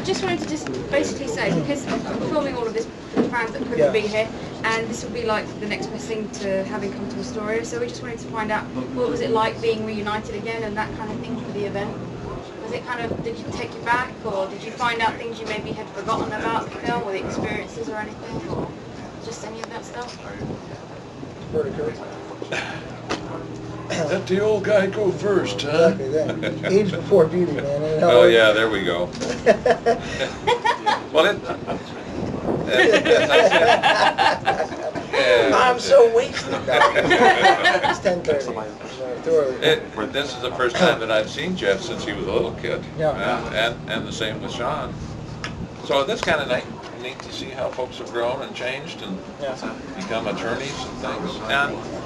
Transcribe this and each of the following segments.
Just wanted to just basically say, because I'm filming all of this for the fans that couldn't be here, and this will be like the next best thing to having come to Astoria, so we just wanted to find out what was it like being reunited again and that kind of thing for the event. Was it kind of, did you take you back, or did you find out things you maybe had forgotten about the film, or the experiences or anything, or just any of that stuff? Let the old guy go first, huh? Exactly that. Age before beauty, man. Oh yeah, there we go. Well, I'm so wasted. It's 10:30. This is the first time that I've seen Jeff since he was a little kid. Yeah. And the same with Sean. So that's kind of neat to see how folks have grown and changed and become attorneys and things,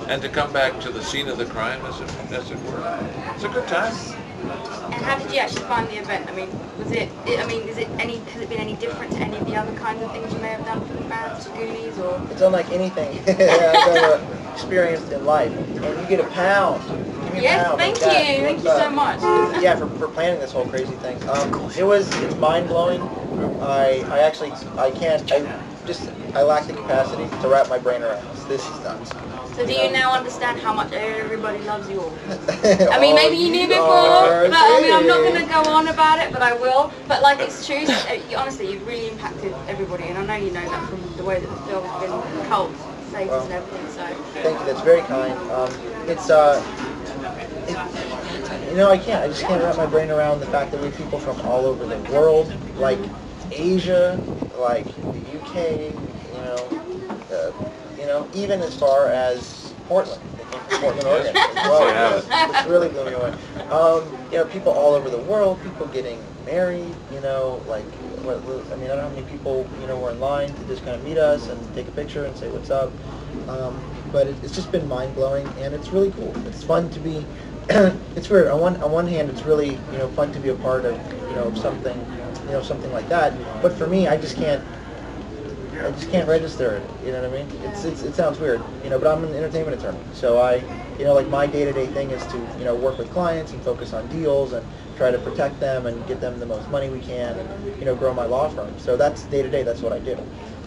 and to come back to the scene of the crime as it were. It's a good time. And how did you actually find the event? I mean, has it been any different to any of the other kinds of things you may have done for the fans, for Goonies, or? It's unlike anything I've ever experienced in life. And you get a pound. Yes, thank you. Thank you so much. Yeah, for planning this whole crazy thing. It's mind blowing. I lack the capacity to wrap my brain around this. This is nuts. So do you now understand how much everybody loves you all? I mean, maybe you knew before, but I mean, I'm not going to go on about it, but I will. But like, it's true. Honestly, you've really impacted everybody, and I know you know that from the way that the film has been cult status and everything. So thank you. That's very kind. I just can't wrap my brain around the fact that we have people from all over the world, like Asia, like the UK, even as far as Portland. They came from Portland, Oregon as well, which really blew me away. People all over the world, people getting married, I don't know how many people, were in line to just kind of meet us and take a picture and say what's up. But it's just been mind-blowing, and it's really cool. It's fun to be, it's weird. On one hand, it's really, fun to be a part of, something like that. But for me, I just can't register it, you know what I mean? It sounds weird, but I'm an entertainment attorney. So my day-to-day thing is to, work with clients and focus on deals and try to protect them and get them the most money we can and, grow my law firm. So that's day-to-day, that's what I do.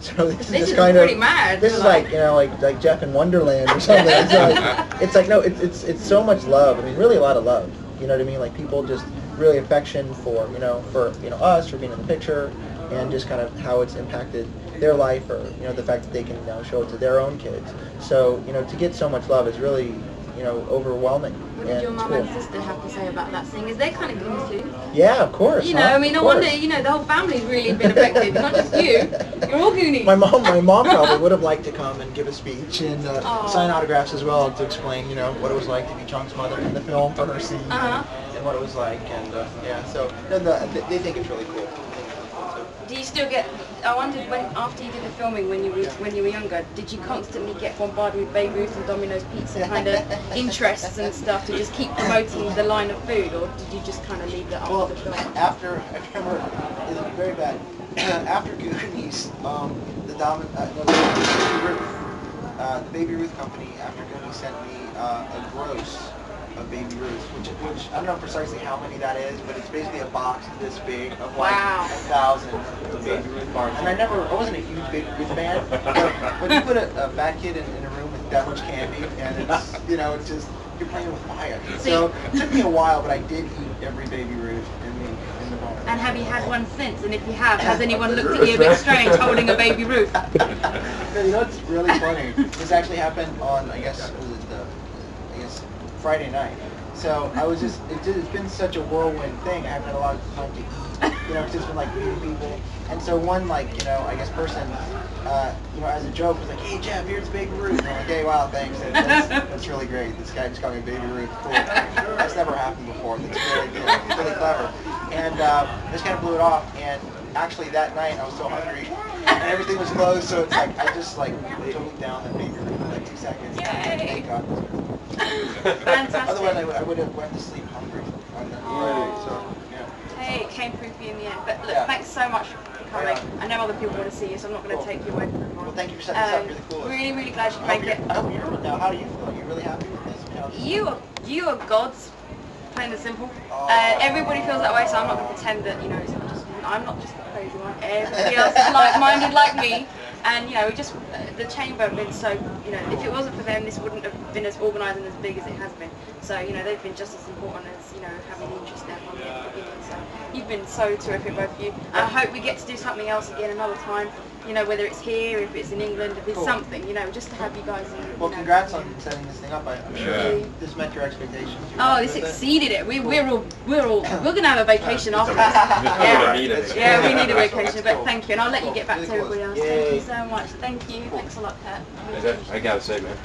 So this is kind pretty of, mad. this is like Jeff in Wonderland or something. It's so much love. I mean, really a lot of love. You know what I mean? Like people just really affection for us, for being in the picture, and just kind of how it's impacted their life, or the fact that they can show it to their own kids. So to get so much love is really overwhelming. What did your mum and sister have to say about that scene? Is they kind of Goonies too? Yeah, of course. I mean, no wonder the whole family's really been affected. Not just you. You're all Goonies. My mom probably would have liked to come and give a speech and sign autographs as well to explain what it was like to be Chunk's mother in the film for her scene and what it was like, and so they think it's really cool. Do you still get? I wondered after you did the filming when you were younger, did you constantly get bombarded with Babe Ruth and Domino's Pizza kind of interests and stuff to just keep promoting the line of food, or did you just kind of leave that after the film? I remember it was very bad. After Goonies, the Baby Ruth company, after Goonies sent me a gross of Baby Ruth, which I don't know precisely how many that is, but it's basically a box this big of like 1,000 Baby Ruth bars. And I wasn't a huge Baby Ruth fan, but when you put a fat kid in a room with that much candy, and it's it's just you're playing with fire. So it took me a while, but I did eat every Baby Ruth in the bar. And have you had one since? And if you have, has anyone looked at you a bit strange holding a Baby Ruth? It's really funny. This actually happened on Friday night. So I was it's been such a whirlwind thing. I haven't had a lot of time to eat, because it's been like meeting people. And so one person, as a joke was like, "Hey Jeff, here's Baby Ruth." And I'm like, "Hey, wow, thanks. That's really great. This guy just called me Baby Ruth. Cool. That's never happened before. That's really good. It's really clever." And just kind of blew it off. And actually that night I was so hungry and everything was closed, so it's like I just totally down the Baby Ruth in like 2 seconds. Yay. Thank God. Fantastic. Otherwise, I would have went to sleep hungry on that Friday. So, Hey, it came through for you in the end. But look, thanks so much for coming. I know other people want to see you, so I'm not going to take you away from everyone. Well, thank you for setting this up. Really cool. Really, really glad you could make it. I hope you're now. How do you feel? Are you really happy with this? You are gods, plain and simple. Everybody feels that way, so I'm not going to pretend that it's not just. I'm not just the crazy one. Everybody else is like-minded like me. And, you know, the chamber have been so, you know, if it wasn't for them, this wouldn't have been as organised and as big as it has been. So, you know, they've been just as important as, you know, having interest there from the beginning. So, you've been so terrific, both of you. I hope we get to do something else again another time. You know, whether it's here, if it's in England, if it's something, you know, just to have you guys in. Well, congrats on setting this thing up. I'm sure this met your expectations. Oh, this exceeded it. We're gonna have a vacation after this. Yeah, we need a vacation. But thank you, and I'll let you get back to everybody else. Thank you so much. Thank you. Thanks a lot, Kurt. I gotta say, man.